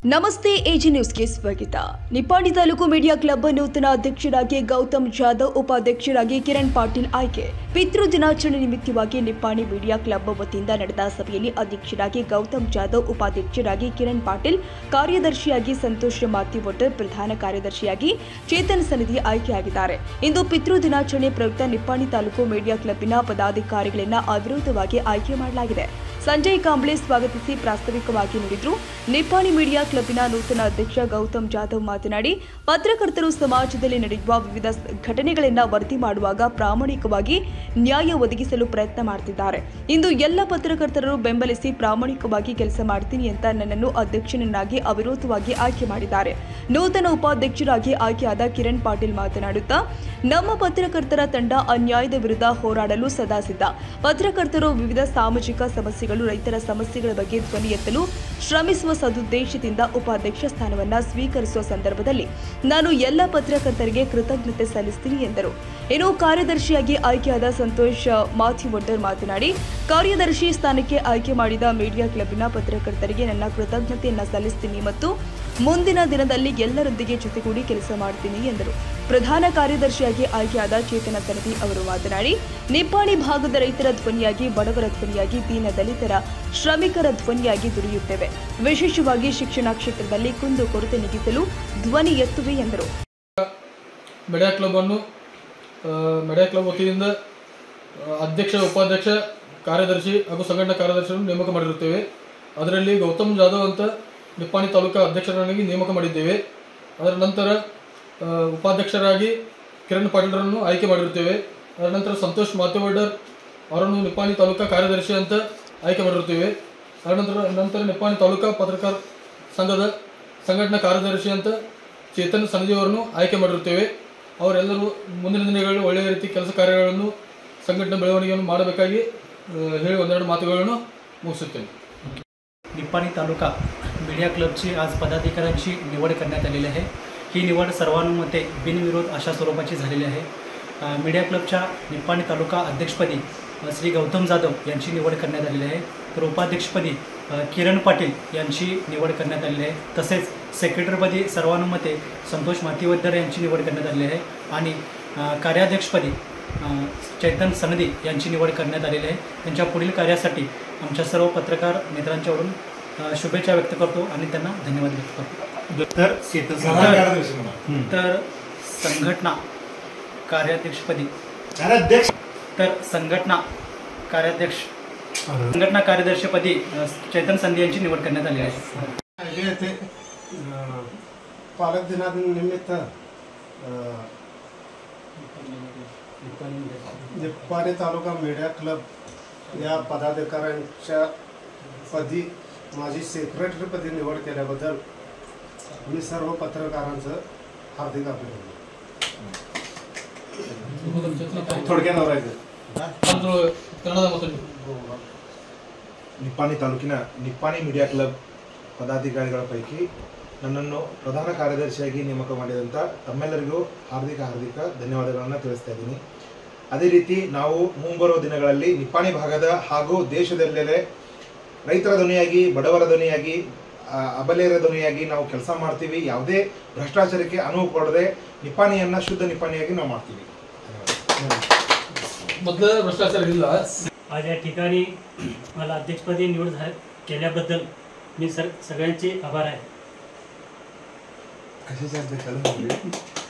ನಮಸ್ತೆ ಎಜಿ ನ್ಯೂಸ್ಗೆ ಸ್ವಾಗತ. ನಿಪ್ಪಾಣಿ ತಾಲೂಕು ಮೀಡಿಯಾ ಕ್ಲಬ್ ನೂತನ ಅಧ್ಯಕ್ಷರಾಗಿ ಗೌತಮ್ ಜಾಧವ್, ಉಪಾಧ್ಯಕ್ಷರಾಗಿ ಕಿರಣ್ ಪಾಟೀಲ್ ಆಯ್ಕೆ. ಪಿತೃ ದಿನಾಚರಣೆ ನಿಮಿತ್ತವಾಗಿ ನಿಪ್ಪಾಣಿ ಮೀಡಿಯಾ ಕ್ಲಬ್ ವತಿಯಿಂದ ನಡೆದ ಸಭೆಯಲ್ಲಿ ಅಧ್ಯಕ್ಷರಾಗಿ ಗೌತಮ್ ಜಾಧವ್, ಉಪಾಧ್ಯಕ್ಷರಾಗಿ ಕಿರಣ್ ಪಾಟೀಲ್, ಕಾರ್ಯದರ್ಶಿಯಾಗಿ ಸಂತೋಷ್ ಮಾತಿವೊಟ್ಟರ್, ಪ್ರಧಾನ ಕಾರ್ಯದರ್ಶಿಯಾಗಿ ಚೇತನ್ ಸನ್ನಿಧಿ ಆಯ್ಕೆಯಾಗಿದ್ದಾರೆ. ಇಂದು ಪಿತೃ ದಿನಾಚರಣೆ ಪ್ರಯುಕ್ತ ನಿಪ್ಪಾಣಿ ತಾಲೂಕು ಮೀಡಿಯಾ ಕ್ಲಬ್ನ ಪದಾಧಿಕಾರಿಗಳನ್ನು ಅವಿರೋಧವಾಗಿ ಆಯ್ಕೆ ಮಾಡಲಾಗಿದೆ. ಸಂಜಯ್ ಕಾಂಬ್ಳೆ ಸ್ವಾಗತಿಸಿ ಪ್ರಾಸ್ತಾವಿಕವಾಗಿ ನುಡಿದರು. ನಿಪ್ಪಾಣಿ ಮೀಡಿಯಾ ಕ್ಲಬ್ನ ನೂತನ ಅಧ್ಯಕ್ಷ ಗೌತಮ್ ಜಾಧವ್ ಮಾತನಾಡಿ, ಪತ್ರಕರ್ತರು ಸಮಾಜದಲ್ಲಿ ನಡೆಯುವ ವಿವಿಧ ಘಟನೆಗಳನ್ನು ವರದಿ ಮಾಡುವಾಗ ಪ್ರಾಮಾಣಿಕವಾಗಿ ನ್ಯಾಯ ಒದಗಿಸಲು ಪ್ರಯತ್ನ ಮಾಡುತ್ತಿದ್ದಾರೆ. ಇಂದು ಎಲ್ಲ ಪತ್ರಕರ್ತರನ್ನು ಬೆಂಬಲಿಸಿ ಪ್ರಾಮಾಣಿಕವಾಗಿ ಕೆಲಸ ಮಾಡ್ತೀನಿ ಅಂತ ನನ್ನನ್ನು ಅಧ್ಯಕ್ಷನನ್ನಾಗಿ ಅವಿರೋಧವಾಗಿ ಆಯ್ಕೆ ಮಾಡಿದ್ದಾರೆ. ನೂತನ ಉಪಾಧ್ಯಕ್ಷರಾಗಿ ಆಯ್ಕೆಯಾದ ಕಿರಣ್ ಪಾಟೀಲ್ ಮಾತನಾಡುತ್ತಾ, ನಮ್ಮ ಪತ್ರಕರ್ತರ ತಂಡ ಅನ್ಯಾಯದ ವಿರುದ್ಧ ಹೋರಾಡಲು ಸದಾ ಸಿದ್ಧ. ಪತ್ರಕರ್ತರು ವಿವಿಧ ಸಾಮಾಜಿಕ ಸಮಸ್ಯೆಗಳು, ರೈತರ ಸಮಸ್ಯೆಗಳ ಬಗ್ಗೆ ಧ್ವನಿ ಎತ್ತಲು ಶ್ರಮಿಸುವ ಸದುದ್ದೇಶದಿಂದ ಉಪಾಧ್ಯಕ್ಷ ಸ್ಥಾನವನ್ನು ಸ್ವೀಕರಿಸುವ ಸಂದರ್ಭದಲ್ಲಿ ನಾನು ಎಲ್ಲ ಪತ್ರಕರ್ತರಿಗೆ ಕೃತಜ್ಞತೆ ಸಲ್ಲಿಸ್ತೀನಿ ಎಂದರು. ಇನ್ನು ಕಾರ್ಯದರ್ಶಿಯಾಗಿ ಆಯ್ಕೆಯಾದ ಸಂತೋಷ್ ಮಾತಿವೊಟ್ಟರ್ ಮಾತನಾಡಿ, ಕಾರ್ಯದರ್ಶಿ ಸ್ಥಾನಕ್ಕೆ ಆಯ್ಕೆ ಮಾಡಿದ ಮೀಡಿಯಾ ಕ್ಲಬ್ನ ಪತ್ರಕರ್ತರಿಗೆ ನನ್ನ ಕೃತಜ್ಞತೆಯನ್ನು ಸಲ್ಲಿಸ್ತೀನಿ ಮತ್ತು ಮುಂದಿನ ದಿನದಲ್ಲಿ ಎಲ್ಲರೊಂದಿಗೆ ಜೊತೆಗೂಡಿ ಕೆಲಸ ಮಾಡ್ತೀನಿ ಎಂದರು. ಪ್ರಧಾನ ಕಾರ್ಯದರ್ಶಿಯಾಗಿ ಆಯ್ಕೆಯಾದ ಚೇತನ ಸನ್ನಿಧಿ ಅವರು ಮಾತನಾಡಿ, ನಿಪ್ಪಾಣಿ ಭಾಗದ ರೈತರ ಧ್ವನಿಯಾಗಿ, ಬಡವರ ಧ್ವನಿಯಾಗಿ, ದೀನ ದಲಿತರ, ಶ್ರಮಿಕರ ಧ್ವನಿಯಾಗಿ ದುಡಿಯುತ್ತೇವೆ. ವಿಶೇಷವಾಗಿ ಶಿಕ್ಷಣ ಕ್ಷೇತ್ರದಲ್ಲಿ ಕುಂದು ಕೊರತೆ ನೀಗಿಸಲು ಧ್ವನಿ ಎತ್ತುವೆ ಎಂದರು. ಮೀಡಿಯಾ ಕ್ಲಬ್ ವತಿಯಿಂದ ಅಧ್ಯಕ್ಷ, ಉಪಾಧ್ಯಕ್ಷ, ಕಾರ್ಯದರ್ಶಿ ಹಾಗೂ ಸಂಘಟನಾ ಕಾರ್ಯದರ್ಶಿಯನ್ನು ನೇಮಕ ಮಾಡಿರುತ್ತೇವೆ. ಅದರಲ್ಲಿ ಗೌತಮ್ ಜಾಧವ್ ಅಂತ ನಿಪ್ಪಾಣಿ ತಾಲೂಕಾ ಅಧ್ಯಕ್ಷರನ್ನಾಗಿ ನೇಮಕ ಮಾಡಿದ್ದೇವೆ. ಅದರ ನಂತರ ಉಪಾಧ್ಯಕ್ಷರಾಗಿ ಕಿರಣ್ ಪಾಟೀಲ್ರನ್ನು ಆಯ್ಕೆ ಮಾಡಿರುತ್ತೇವೆ. ಅದರ ನಂತರ ಸಂತೋಷ್ ಮಾತಿವೊಟ್ಟರ್ ಅವರನ್ನು ನಿಪ್ಪಾಣಿ ತಾಲೂಕಾ ಕಾರ್ಯದರ್ಶಿ ಅಂತ ಆಯ್ಕೆ ಮಾಡಿರುತ್ತೇವೆ. ಅದರ ನಂತರ ನಿಪ್ಪಾಣಿ ತಾಲೂಕಾ ಪತ್ರಕರ್ತರ ಸಂಘದ ಸಂಘಟನಾ ಕಾರ್ಯದರ್ಶಿ ಅಂತ ಚೇತನ್ ಸನ್ನಿಧಿ ಅವರನ್ನು ಆಯ್ಕೆ ಮಾಡಿರುತ್ತೇವೆ. ಅವರೆಲ್ಲರೂ ಮುಂದಿನ ದಿನಗಳಲ್ಲಿ ಒಳ್ಳೆಯ ರೀತಿ ಕೆಲಸ ಕಾರ್ಯಗಳನ್ನು, ಸಂಘಟನಾ ಬೆಳವಣಿಗೆಯನ್ನು ಮಾಡಬೇಕಾಗಿ ಹೇಳಿ ಒಂದೆರಡು मातुಗಳನ್ನು मुगिಸುತ್ತೇನೆ. निप्पाणी तालुका मीडिया क्लबची आज पदाधिकाऱ्यांची निवड करण्यात आलेली आहे. ही निवड सर्वानुमते बिनविरोध अशा स्वरूपाची झालेली आहे. मीडिया क्लबच्या निप्पाणी तालुका अध्यक्षपदी श्री गौतम जाधव यांची निवड करण्यात आलेली आहे. तर उपाध्यक्षपदी किरण पाटील यांची निवड करण्यात आलेली आहे. तसेच सेक्रेटरीपदी सर्वानुमते संतोष मातिवद्दर यांची निवड करण्यात आलेली आहे आणि कार्याध्यक्षपदी चैतन सनदी यांची निवड करण्यात आलेली आहे. त्यांच्या पुढील कार्यासाठी आमच्या सर्व पत्रकार मित्रांच्यावरून शुभेच्छा व्यक्त करतो आणि त्यांना धन्यवाद व्यक्त करतो. तर संघटना कार्याध्यक्षपदी संघटना कार्यदर्शीपदी चैतन संधी यांची निवड करण्यात आलेली आहे. पालक दिनानिमित्त निप्पाणी तालुका मीडिया क्लब या पदाधिकाऱ्यांच्या पदी माझी सेक्रेटरीपदी निवड केल्याबद्दल मी सर्व पत्रकारांचं हार्दिक अभिनंदन. थोडक्यात आवरायचं. ನಿಪ್ಪಾಣಿ ತಾಲೂಕಿನ ನಿಪ್ಪಾಣಿ ಮೀಡಿಯಾ ಕ್ಲಬ್ ಪದಾಧಿಕಾರಿಗಳ ಪೈಕಿ ನನ್ನನ್ನು ಪ್ರಧಾನ ಕಾರ್ಯದರ್ಶಿಯಾಗಿ ನೇಮಕ ಮಾಡಿದಂಥ ತಮ್ಮೆಲ್ಲರಿಗೂ ಹಾರ್ದಿಕ ಧನ್ಯವಾದಗಳನ್ನು ತಿಳಿಸ್ತಾ ಇದ್ದೀನಿ. ಅದೇ ರೀತಿ ನಾವು ಮುಂಬರುವ ದಿನಗಳಲ್ಲಿ ನಿಪ್ಪಾಣಿ ಭಾಗದ ಹಾಗೂ ದೇಶದೆಲ್ಲೆಡೆ ರೈತರ ಧ್ವನಿಯಾಗಿ, ಬಡವರ ಧ್ವನಿಯಾಗಿ, ಅಬಲೆಯರ ಧ್ವನಿಯಾಗಿ ನಾವು ಕೆಲಸ ಮಾಡ್ತೀವಿ. ಯಾವುದೇ ಭ್ರಷ್ಟಾಚಾರಕ್ಕೆ ಅನುವು ಕೊಡದೆ ನಿಪ್ಪಾಣಿಯನ್ನು ಶುದ್ಧ ನಿಪ್ಪಾಣಿಯಾಗಿ ನಾವು ಮಾಡ್ತೀವಿ. ಮೊದಲ ಭ್ರಷ್ಟಾಚಾರ ಇಲ್ಲ. आज या ठिकाणी मला अध्यक्षपदी निवड केल्याबद्दल मी सगळ्यांचे आभार आहे.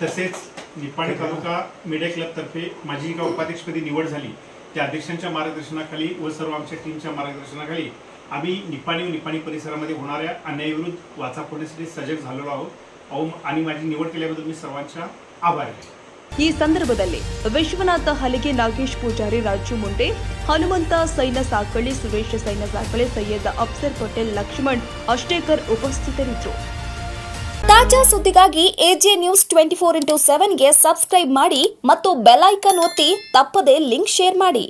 तसेच निप्पाणी तालुका मीडिया क्लबतर्फे माझी एका उपाध्यक्षपदी निवड झाली. त्या अध्यक्षांच्या मार्गदर्शनाखाली व सर्व आमच्या टीमच्या मार्गदर्शनाखाली आम्ही निप्पाणी परिसरामध्ये होणाऱ्या अन्यायाविरुद्ध वाचा फोडण्यासाठी सजग झालेलो आहोत आणि माझी निवड केल्याबद्दल मी सर्वांच्या आभारी आहे. ಈ ಸಂದರ್ಭದಲ್ಲಿ ವಿಶ್ವನಾಥ ಹಲಿಗೆ, ನಾಗೇಶ್ ಪೂಜಾರಿ, ರಾಜು ಮುಂಡೆ, ಹನುಮಂತ ಸೈನ ಸಾಕಳ್ಳಿ, ಸುರೇಶ್ ಸೈನ ಸಾಕಳ್ಳಿ, ಸೈಯದ್ ಅಫ್ಸರ್ ಪಟೇಲ್, ಲಕ್ಷ್ಮಣ್ ಅಷ್ಟೇಕರ್ ಉಪಸ್ಥಿತರಿದ್ದರು. ತಾಜಾ ಸುದ್ದಿಗಾಗಿ ಎಜೆ ನ್ಯೂಸ್ 24x7 ಗೆ ಸಬ್ಸ್ಕ್ರೈಬ್ ಮಾಡಿ ಮತ್ತು ಬೆಲ್ ಐಕಾನ್ ಒತ್ತಿ ತಪ್ಪದೇ ಲಿಂಕ್ ಶೇರ್ ಮಾಡಿ.